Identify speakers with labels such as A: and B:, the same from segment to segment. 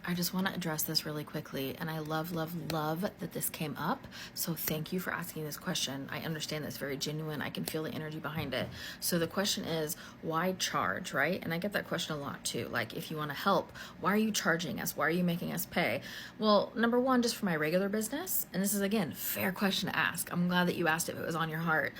A: I just want to address this really quickly, and I love, love, love that this came up. So thank you for asking this question. I understand that's very genuine. I can feel the energy behind it. So the question is, why charge, right? And I get that question a lot too. Like, if you want to help, why are you charging us? Why are you making us pay? Well, number one, just for my regular business, and this is again, fair question to ask. I'm glad that you asked it. It was on your heart.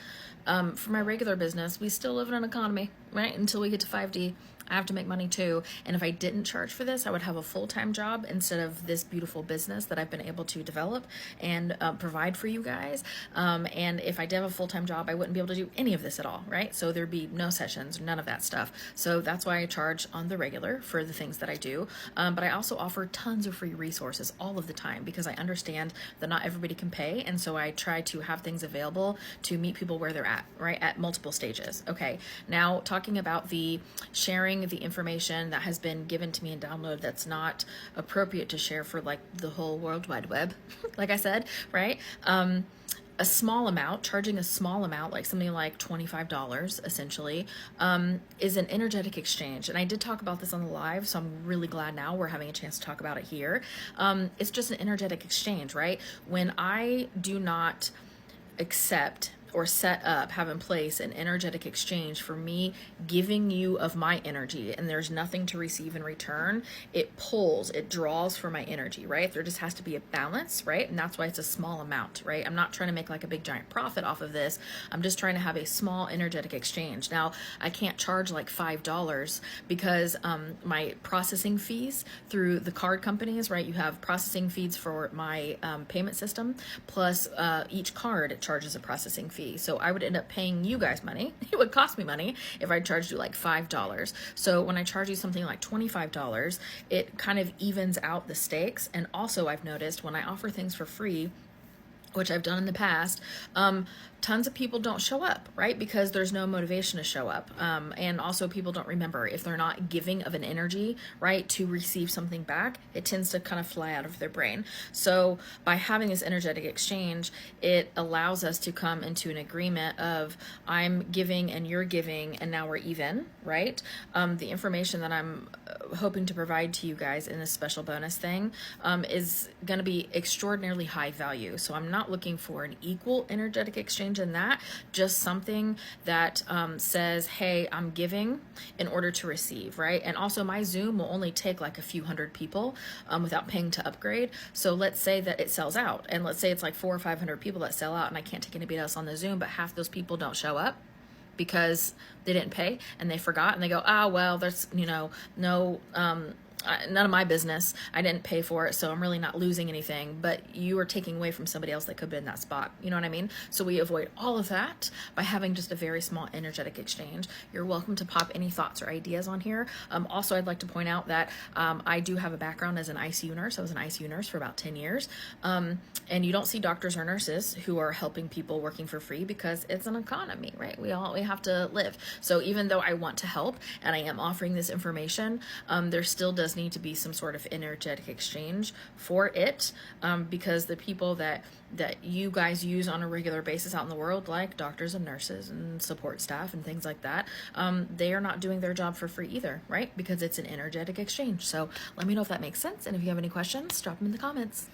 A: For my regular business, we still live in an economy, right? Until we get to 5D. I have to make money too. And if I didn't charge for this, I would have a full-time job instead of this beautiful business that I've been able to develop and provide for you guys. And if I did have a full-time job, I wouldn't be able to do any of this at all, right? So there'd be no sessions, none of that stuff. So that's why I charge on the regular for the things that I do. But I also offer tons of free resources all of the time because I understand that not everybody can pay. And so I try to have things available to meet people where they're at, right? At multiple stages. Okay. Now talking about the sharing the information that has been given to me in download that's not appropriate to share for like the whole World Wide Web, like I said, right? A small amount, charging a small amount, like something like $25 essentially, is an energetic exchange. And I did talk about this on the live, so I'm really glad now we're having a chance to talk about it here. It's just an energetic exchange, right? When I do not accept or set up, have in place an energetic exchange for me giving you of my energy and there's nothing to receive in return, it pulls, it draws for my energy, right? There just has to be a balance, right? And that's why it's a small amount, right? I'm not trying to make like a big giant profit off of this. I'm just trying to have a small energetic exchange. Now, I can't charge like $5 because my processing fees through the card companies, right? You have processing fees for my payment system, plus each card it charges a processing fee. So I would end up paying you guys money. It would cost me money if I charged you like $5. So when I charge you something like $25, it kind of evens out the stakes. And also I've noticed when I offer things for free, which I've done in the past, tons of people don't show up, right? Because there's no motivation to show up. And also people don't remember if they're not giving of an energy, right, to receive something back, it tends to kind of fly out of their brain. So by having this energetic exchange, it allows us to come into an agreement of I'm giving and you're giving and now we're even, right? The information that I'm hoping to provide to you guys in this special bonus thing is going to be extraordinarily high value. So I'm not looking for an equal energetic exchange in that, just something that says, hey, I'm giving in order to receive, right? And also my Zoom will only take like a few hundred people without paying to upgrade. So let's say that it sells out, and let's say it's like 400 or 500 people that sell out and I can't take anybody else on the Zoom, but half those people don't show up because they didn't pay and they forgot and they go, well, there's, no, none of my business. I didn't pay for it, so I'm really not losing anything, but you are taking away from somebody else that could be in that spot. You know what I mean? So we avoid all of that by having just a very small energetic exchange. You're welcome to pop any thoughts or ideas on here. Also, I'd like to point out that I do have a background as an ICU nurse. I was an ICU nurse for about 10 years. And you don't see doctors or nurses who are helping people working for free because it's an economy, right? We have to live. So even though I want to help and I am offering this information, there still does need to be some sort of energetic exchange for it, because the people that you guys use on a regular basis out in the world, like doctors and nurses and support staff and things like that, they are not doing their job for free either, right? Because it's an energetic exchange. So let me know if that makes sense. And if you have any questions, drop them in the comments.